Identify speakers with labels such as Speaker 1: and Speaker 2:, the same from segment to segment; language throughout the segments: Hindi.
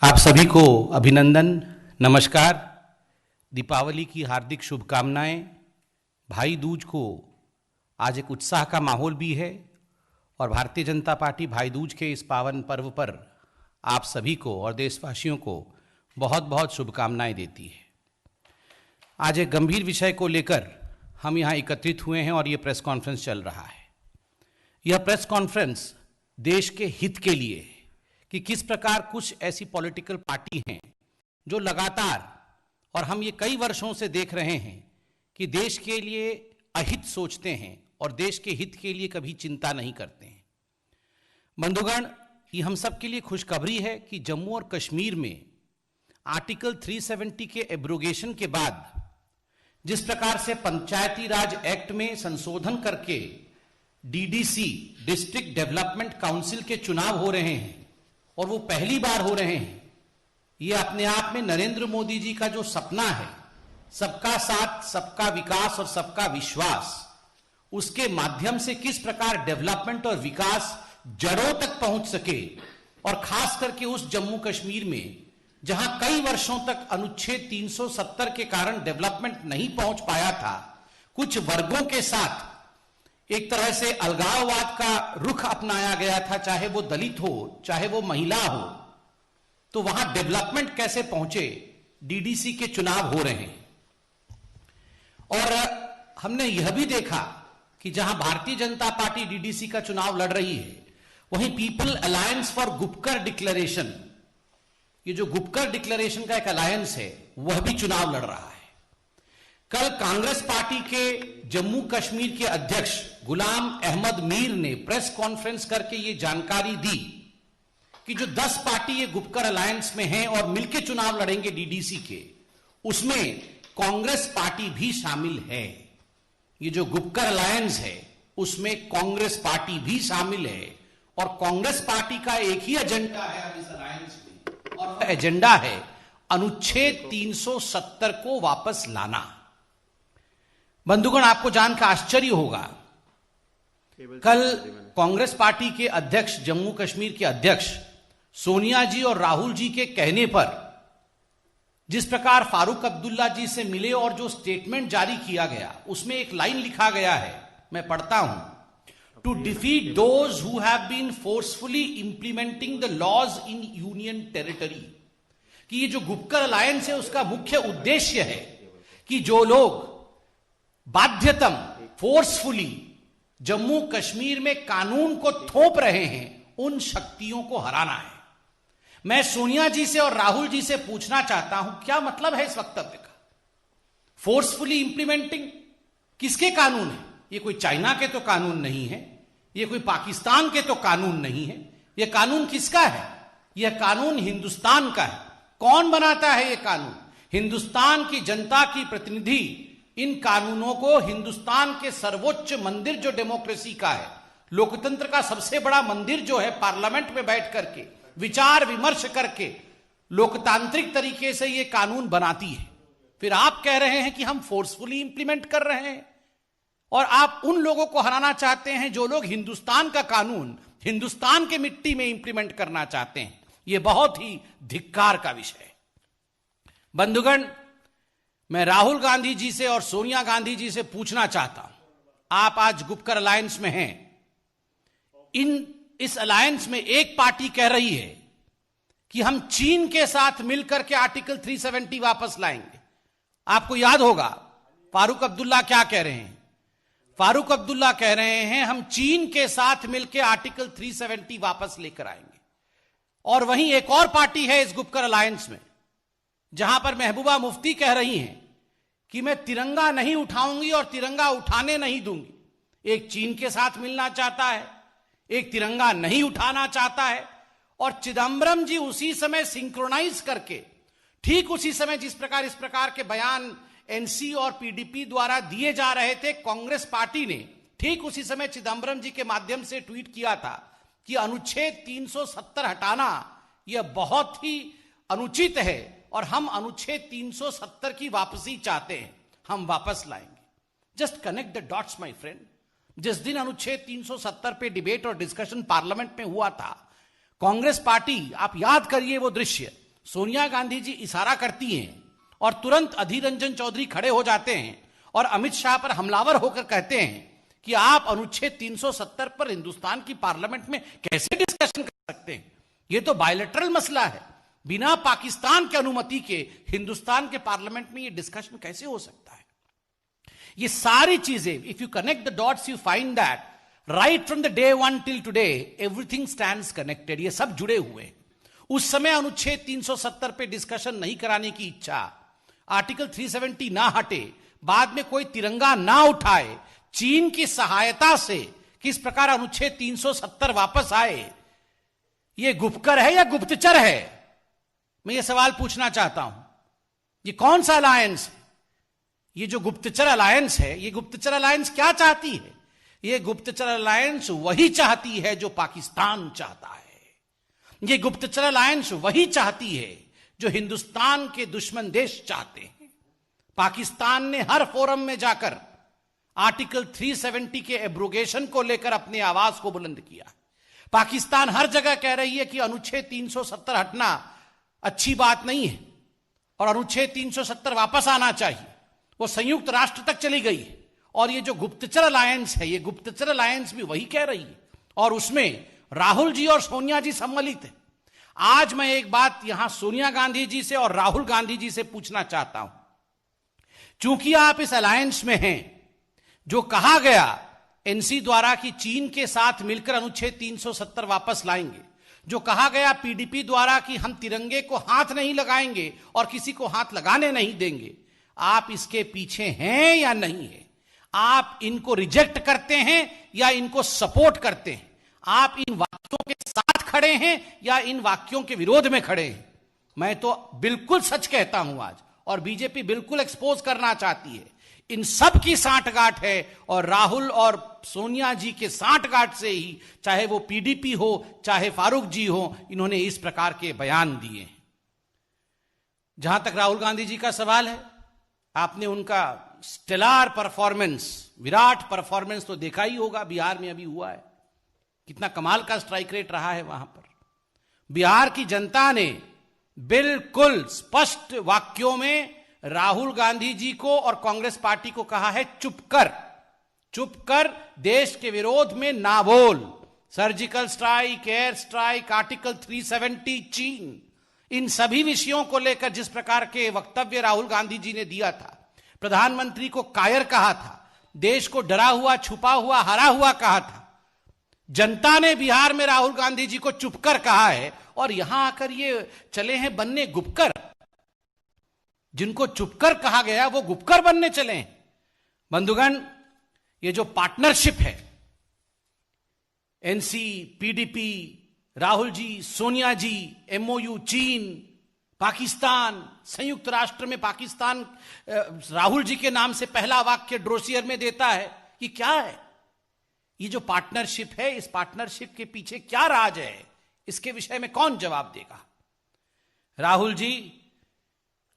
Speaker 1: आप सभी को अभिनंदन, नमस्कार। दीपावली की हार्दिक शुभकामनाएं। भाई दूज को आज एक उत्साह का माहौल भी है और भारतीय जनता पार्टी भाई दूज के इस पावन पर्व पर आप सभी को और देशवासियों को बहुत बहुत शुभकामनाएं देती है। आज एक गंभीर विषय को लेकर हम यहाँ एकत्रित हुए हैं और ये प्रेस कॉन्फ्रेंस चल रहा है। यह प्रेस कॉन्फ्रेंस देश के हित के लिए है कि किस प्रकार कुछ ऐसी पॉलिटिकल पार्टी हैं जो लगातार, और हम ये कई वर्षों से देख रहे हैं कि देश के लिए अहित सोचते हैं और देश के हित के लिए कभी चिंता नहीं करते हैं। बंधुगण, ये हम सब के लिए खुशखबरी है कि जम्मू और कश्मीर में आर्टिकल 370 के एब्रोगेशन के बाद जिस प्रकार से पंचायती राज एक्ट में संशोधन करके डीडीसी, डिस्ट्रिक्ट डेवलपमेंट काउंसिल के चुनाव हो रहे हैं और वो पहली बार हो रहे हैं, ये अपने आप में नरेंद्र मोदी जी का जो सपना है, सबका साथ, सबका विकास और सबका विश्वास, उसके माध्यम से किस प्रकार डेवलपमेंट और विकास जड़ों तक पहुंच सके, और खास करके उस जम्मू कश्मीर में जहां कई वर्षों तक अनुच्छेद 370 के कारण डेवलपमेंट नहीं पहुंच पाया था, कुछ वर्गों के साथ एक तरह से अलगाववाद का रुख अपनाया गया था, चाहे वो दलित हो, चाहे वो महिला हो, तो वहां डेवलपमेंट कैसे पहुंचे, डीडीसी के चुनाव हो रहे हैं। और हमने यह भी देखा कि जहां भारतीय जनता पार्टी डीडीसी का चुनाव लड़ रही है, वहीं people alliance for Gupkar declaration, ये जो गुपकर डिक्लेरेशन का एक अलायंस है, वह भी चुनाव लड़ रहा है। कल कांग्रेस पार्टी के जम्मू कश्मीर के अध्यक्ष गुलाम अहमद मीर ने प्रेस कॉन्फ्रेंस करके ये जानकारी दी कि जो 10 पार्टी ये गुपकर अलायंस में हैं और मिलकर चुनाव लड़ेंगे डीडीसी के, उसमें कांग्रेस पार्टी भी शामिल है। ये जो गुपकर अलायंस है उसमें कांग्रेस पार्टी भी शामिल है और कांग्रेस पार्टी का एक ही एजेंडा है इस अलायंस में, और एजेंडा है अनुच्छेद 370 को वापस लाना। बंधुगण, आपको जानकर आश्चर्य होगा, कल कांग्रेस पार्टी के अध्यक्ष, जम्मू कश्मीर के अध्यक्ष सोनिया जी और राहुल जी के कहने पर जिस प्रकार फारूक अब्दुल्ला जी से मिले और जो स्टेटमेंट जारी किया गया, उसमें एक लाइन लिखा गया है, मैं पढ़ता हूं, to defeat those who have been forcefully implementing the laws in union territory. कि ये जो गुपकर अलायंस है उसका मुख्य उद्देश्य है कि जो लोग बाध्यतम, फोर्सफुली जम्मू कश्मीर में कानून को थोप रहे हैं, उन शक्तियों को हराना है। मैं सोनिया जी से और राहुल जी से पूछना चाहता हूं, क्या मतलब है इस वक्तव्य का? फोर्सफुली इंप्लीमेंटिंग किसके कानून है? ये कोई चाइना के तो कानून नहीं है, ये कोई पाकिस्तान के तो कानून नहीं है, यह कानून किसका है? यह कानून हिंदुस्तान का है। कौन बनाता है यह कानून? हिंदुस्तान की जनता की प्रतिनिधि इन कानूनों को हिंदुस्तान के सर्वोच्च मंदिर जो डेमोक्रेसी का है, लोकतंत्र का सबसे बड़ा मंदिर जो है, पार्लियामेंट में बैठ करके विचार विमर्श करके लोकतांत्रिक तरीके से ये कानून बनाती है। फिर आप कह रहे हैं कि हम फोर्सफुली इंप्लीमेंट कर रहे हैं, और आप उन लोगों को हराना चाहते हैं जो लोग हिंदुस्तान का कानून हिंदुस्तान के मिट्टी में इंप्लीमेंट करना चाहते हैं। यह बहुत ही धिक्कार का विषय है। बंधुगण, मैं राहुल गांधी जी से और सोनिया गांधी जी से पूछना चाहता हूं, आप आज गुपकर अलायंस में हैं, इस अलायंस में एक पार्टी कह रही है कि हम चीन के साथ मिलकर के आर्टिकल 370 वापस लाएंगे। आपको याद होगा फारूक अब्दुल्ला क्या कह रहे हैं? फारूक अब्दुल्ला कह रहे हैं हम चीन के साथ मिलकर आर्टिकल 370 वापस लेकर आएंगे। और वहीं एक और पार्टी है इस गुपकर अलायंस में, जहां पर महबूबा मुफ्ती कह रही हैं कि मैं तिरंगा नहीं उठाऊंगी और तिरंगा उठाने नहीं दूंगी। एक चीन के साथ मिलना चाहता है, एक तिरंगा नहीं उठाना चाहता है, और चिदंबरम जी उसी समय सिंक्रोनाइज करके, ठीक उसी समय जिस प्रकार इस प्रकार के बयान एनसी और पीडीपी द्वारा दिए जा रहे थे, कांग्रेस पार्टी ने ठीक उसी समय चिदंबरम जी के माध्यम से ट्वीट किया था कि अनुच्छेद 370 हटाना यह बहुत ही अनुचित है और हम अनुच्छेद 370 की वापसी चाहते हैं, हम वापस लाएंगे। Just connect the dots my friend. जिस दिन अनुच्छेद 370 पे डिबेट और डिस्कशन पार्लियामेंट में हुआ था, कांग्रेस पार्टी, आप याद करिए वो दृश्य, सोनिया गांधी जी इशारा करती हैं और तुरंत अधीर रंजन चौधरी खड़े हो जाते हैं और अमित शाह पर हमलावर होकर कहते हैं कि आप अनुच्छेद 370 पर हिंदुस्तान की पार्लियामेंट में कैसे डिस्कशन कर सकते हैं? यह तो बायलैटरल मसला है, बिना पाकिस्तान की अनुमति के हिंदुस्तान के पार्लियामेंट में यह डिस्कशन कैसे हो सकता है? ये सारी चीजें, if you connect the dots you find that right from the day one till today everything stands connected. ये सब जुड़े हुए हैं। उस समय अनुच्छेद 370 पे डिस्कशन नहीं कराने की इच्छा, आर्टिकल 370 ना हटे, बाद में कोई तिरंगा ना उठाए, चीन की सहायता से किस प्रकार अनुच्छेद 370 वापस आए, यह गुपकर है या गुप्तचर है? मैं यह सवाल पूछना चाहता हूं। ये कौन सा अलायंस है? ये जो गुप्तचर अलायंस है, ये गुप्तचर अलायंस क्या चाहती है? ये गुप्तचर अलायंस वही चाहती है जो पाकिस्तान चाहता है। ये गुप्तचर अलायंस वही चाहती है जो हिंदुस्तान के दुश्मन देश चाहते हैं। पाकिस्तान ने हर फोरम में जाकर आर्टिकल 370 के एब्रोगेशन को लेकर अपनी आवाज को बुलंद किया। पाकिस्तान हर जगह कह रही है कि अनुच्छेद 370 हटना अच्छी बात नहीं है और अनुच्छेद 370 वापस आना चाहिए। वो संयुक्त राष्ट्र तक चली गई है। और ये जो गुप्तचर अलायंस है, ये गुप्तचर अलायंस भी वही कह रही है और उसमें राहुल जी और सोनिया जी सम्मिलित है। आज मैं एक बात यहां सोनिया गांधी जी से और राहुल गांधी जी से पूछना चाहता हूं। चूंकि आप इस अलायंस में हैं, जो कहा गया एनसी द्वारा कि चीन के साथ मिलकर अनुच्छेद 370 वापस लाएंगे, जो कहा गया पीडीपी द्वारा कि हम तिरंगे को हाथ नहीं लगाएंगे और किसी को हाथ लगाने नहीं देंगे, आप इसके पीछे हैं या नहीं है? आप इनको रिजेक्ट करते हैं या इनको सपोर्ट करते हैं? आप इन वाक्यों के साथ खड़े हैं या इन वाक्यों के विरोध में खड़े हैं? मैं तो बिल्कुल सच कहता हूं आज, और बीजेपी बिल्कुल एक्सपोज करना चाहती है। इन सब की सांठगांठ है और राहुल और सोनिया जी के सांठगांठ से ही, चाहे वो पीडीपी हो चाहे फारूक जी हो, इन्होंने इस प्रकार के बयान दिए हैं। जहां तक राहुल गांधी जी का सवाल है, आपने उनका स्टेलार परफॉर्मेंस, विराट परफॉर्मेंस तो देखा ही होगा। बिहार में अभी हुआ है, कितना कमाल का स्ट्राइक रेट रहा है वहां पर। बिहार की जनता ने बिल्कुल स्पष्ट वाक्यों में राहुल गांधी जी को और कांग्रेस पार्टी को कहा है, चुप कर, देश के विरोध में ना बोल। Surgical strike, air strike, article 370, चीन, इन सभी विषयों को लेकर जिस प्रकार के वक्तव्य राहुल गांधी जी ने दिया था, प्रधानमंत्री को कायर कहा था, देश को डरा हुआ, छुपा हुआ, हरा हुआ कहा था, जनता ने बिहार में राहुल गांधी जी को चुप कर कहा है और यहां आकर ये चले हैं बनने गुपकर। जिनको चुपकर कहा गया वो गुपकर बनने चले हैं। बंधुगण, ये जो पार्टनरशिप है, एनसी, पीडीपी, राहुल जी, सोनिया जी, एमओयू, चीन, पाकिस्तान, संयुक्त राष्ट्र में पाकिस्तान राहुल जी के नाम से पहला वाक्य ड्रोसियर में देता है, ये क्या है? ये जो पार्टनरशिप है, इस पार्टनरशिप के पीछे क्या राज है? इसके विषय में कौन जवाब देगा? राहुल जी,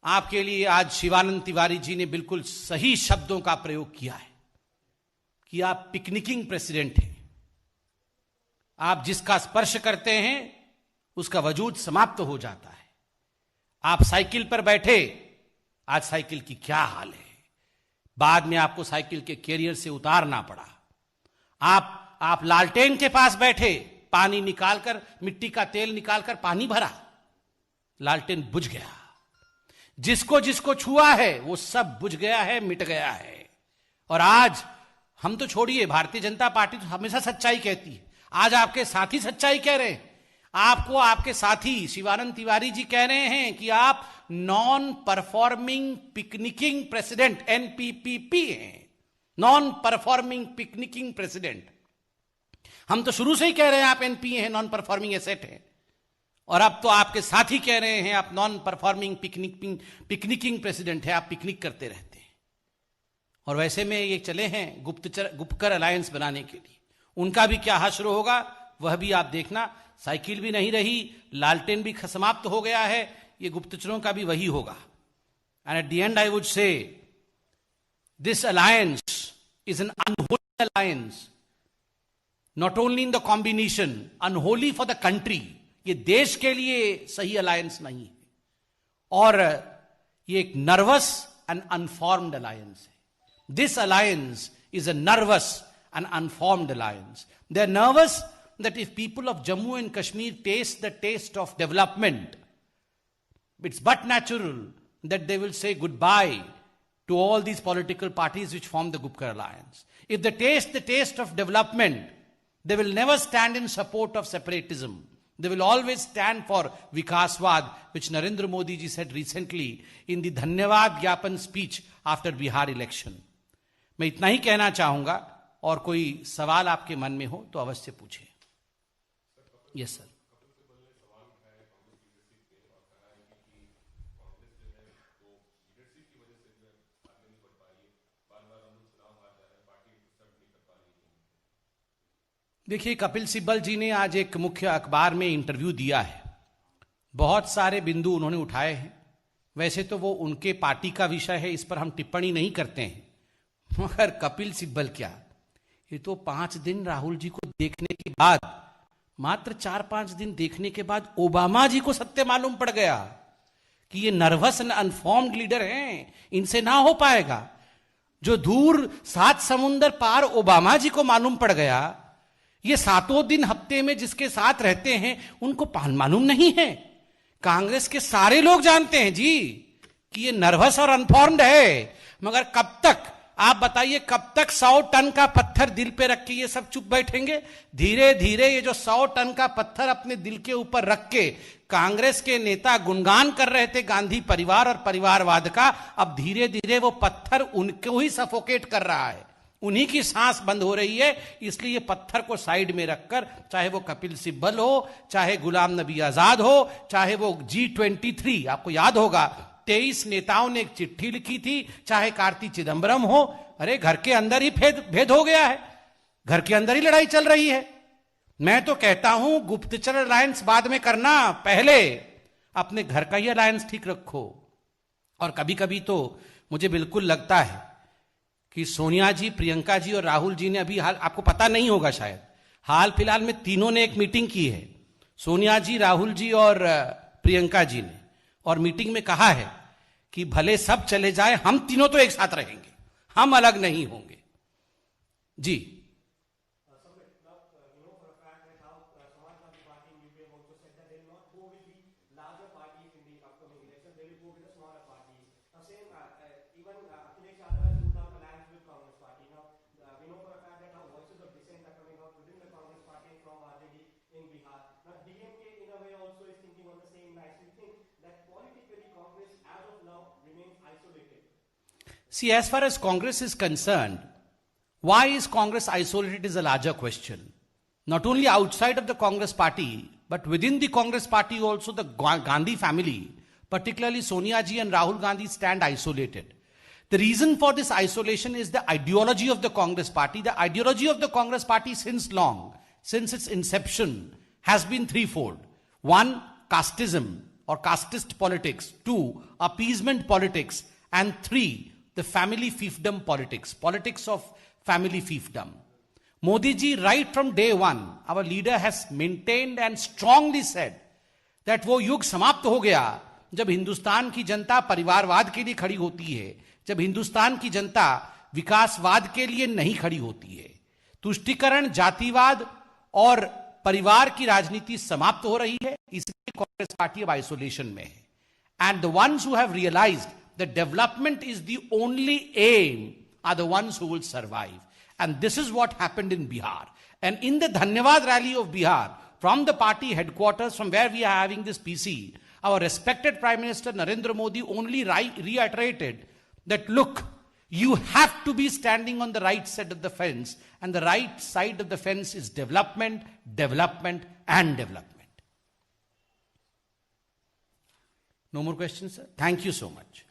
Speaker 1: आपके लिए आज शिवानंद तिवारी जी ने बिल्कुल सही शब्दों का प्रयोग किया है कि आप पिकनिकिंग प्रेसिडेंट हैं। आप जिसका स्पर्श करते हैं उसका वजूद समाप्त हो जाता है। आप साइकिल पर बैठे, आज साइकिल की क्या हाल है, बाद में आपको साइकिल के कैरियर से उतारना पड़ा। आप लालटेन के पास बैठे, पानी निकालकर, मिट्टी का तेल निकालकर पानी भरा, लालटेन बुझ गया। जिसको जिसको छुआ है वो सब बुझ गया है, मिट गया है। और आज हम तो छोड़िए, भारतीय जनता पार्टी तो हमेशा सच्चाई कहती है। आज आपके साथी सच्चाई कह रहे हैं। आपको आपके साथी शिवानंद तिवारी जी कह रहे हैं कि आप नॉन परफॉर्मिंग पिकनिकिंग प्रेसिडेंट, एनपीपीपी हैं, नॉन परफॉर्मिंग पिकनिकिंग प्रेसिडेंट। हम तो शुरू से ही कह रहे हैं आप एनपीए हैं, नॉन परफॉर्मिंग एसेट है, और अब तो आपके साथी कह रहे हैं आप नॉन परफॉर्मिंग पिकनिकिंग प्रेसिडेंट है, आप पिकनिक करते रहते हैं। और वैसे में ये चले हैं गुपकर अलायंस बनाने के लिए। उनका भी क्या हश्र होगा वह भी आप देखना। साइकिल भी नहीं रही, लालटेन भी समाप्त हो गया है, ये गुप्तचरों का भी वही होगा। And at the and I would say this alliance is an unholy alliance, not only in the combination, unholy for the country. ये देश के लिए सही अलायंस नहीं है। और ये एक नर्वस एंड अनफॉर्म्ड अलायंस है। This alliance is a nervous and unformed alliance. They are nervous that if people of Jammu and Kashmir taste the taste of development, it's but natural that they will say goodbye to all these political parties which form the Gupkar alliance. If they taste the taste of development, they will never stand in support of separatism. They will always stand for Vikaswad, which Narendra Modi ji said recently in the Dhanyavad Gyapan speech after Bihar election. मैं इतना ही कहना चाहूंगा, और कोई सवाल आपके मन में हो तो अवश्य पूछें। Yes sir. देखिए, कपिल सिब्बल जी ने आज एक मुख्य अखबार में इंटरव्यू दिया है। बहुत सारे बिंदु उन्होंने उठाए हैं। वैसे तो वो उनके पार्टी का विषय है, इस पर हम टिप्पणी नहीं करते हैं, मगर कपिल सिब्बल क्या, ये तो 5 दिन राहुल जी को देखने के बाद, मात्र 4-5 दिन देखने के बाद ओबामा जी को सत्य मालूम पड़ गया कि ये नर्वस एंड अनफॉर्म्ड लीडर हैं, इनसे ना हो पाएगा। जो दूर 7 समुंदर पार ओबामा जी को मालूम पड़ गया, ये 7 दिन हफ्ते में जिसके साथ रहते हैं उनको मालूम नहीं है। कांग्रेस के सारे लोग जानते हैं जी कि ये नर्वस और अनफॉर्म्ड है, मगर कब तक, आप बताइए, कब तक 100 टन का पत्थर दिल पे रख के ये सब चुप बैठेंगे? धीरे धीरे ये जो 100 टन का पत्थर अपने दिल के ऊपर रख के कांग्रेस के नेता गुणगान कर रहे थे गांधी परिवार और परिवारवाद का, अब धीरे धीरे वो पत्थर उनको ही सफोकेट कर रहा है, उन्हीं की सांस बंद हो रही है। इसलिए ये पत्थर को साइड में रखकर, चाहे वो कपिल सिब्बल हो, चाहे गुलाम नबी आजाद हो, चाहे वो G23, आपको याद होगा 23 नेताओं ने एक चिट्ठी लिखी थी, चाहे कार्ति चिदंबरम हो, अरे घर के अंदर ही भेद हो गया है, घर के अंदर ही लड़ाई चल रही है। मैं तो कहता हूं गुप्तचर अलायंस बाद में करना, पहले अपने घर का ही अलायंस ठीक रखो। और कभी कभी तो मुझे बिल्कुल लगता है कि सोनिया जी, प्रियंका जी और राहुल जी ने अभी, हाल आपको पता नहीं होगा शायद, हाल फिलहाल में तीनों ने एक मीटिंग की है, सोनिया जी, राहुल जी और प्रियंका जी ने, और मीटिंग में कहा है कि भले सब चले जाए, हम तीनों तो एक साथ रहेंगे, हम अलग नहीं होंगे। जी, see, as far as Congress is concerned, why is Congress isolated is a larger question. Not only outside of the Congress party, but within the Congress party also, the Gandhi family, particularly Sonia ji and Rahul Gandhi, stand isolated. The reason for this isolation is the ideology of the Congress party. The ideology of the Congress party since long, since its inception, has been threefold. 1, casteism or casteist politics. 2, appeasement politics. And 3, the family fiefdom politics, politics of family fiefdom. Modi ji, right from day one, our leader has maintained and strongly said that वो युग समाप्त हो गया जब हिंदुस्तान की जनता परिवारवाद के लिए खड़ी होती है, जब हिंदुस्तान की जनता विकासवाद के लिए नहीं खड़ी होती है। तुष्टीकरण, जातिवाद और परिवार की राजनीति समाप्त हो रही है, इसलिए कांग्रेस पार्टी अब आइसोलेशन में है। And the ones who have realised that development is the only aim are the ones who will survive. And this is what happened in Bihar. And in the Dhanyavad rally of Bihar, from the party headquarters, from where we are having this PC, our respected Prime Minister Narendra Modi only reiterated that, look, you have to be standing on the right side of the fence, and the right side of the fence is development, development, and development. No more questions, sir? Thank you so much.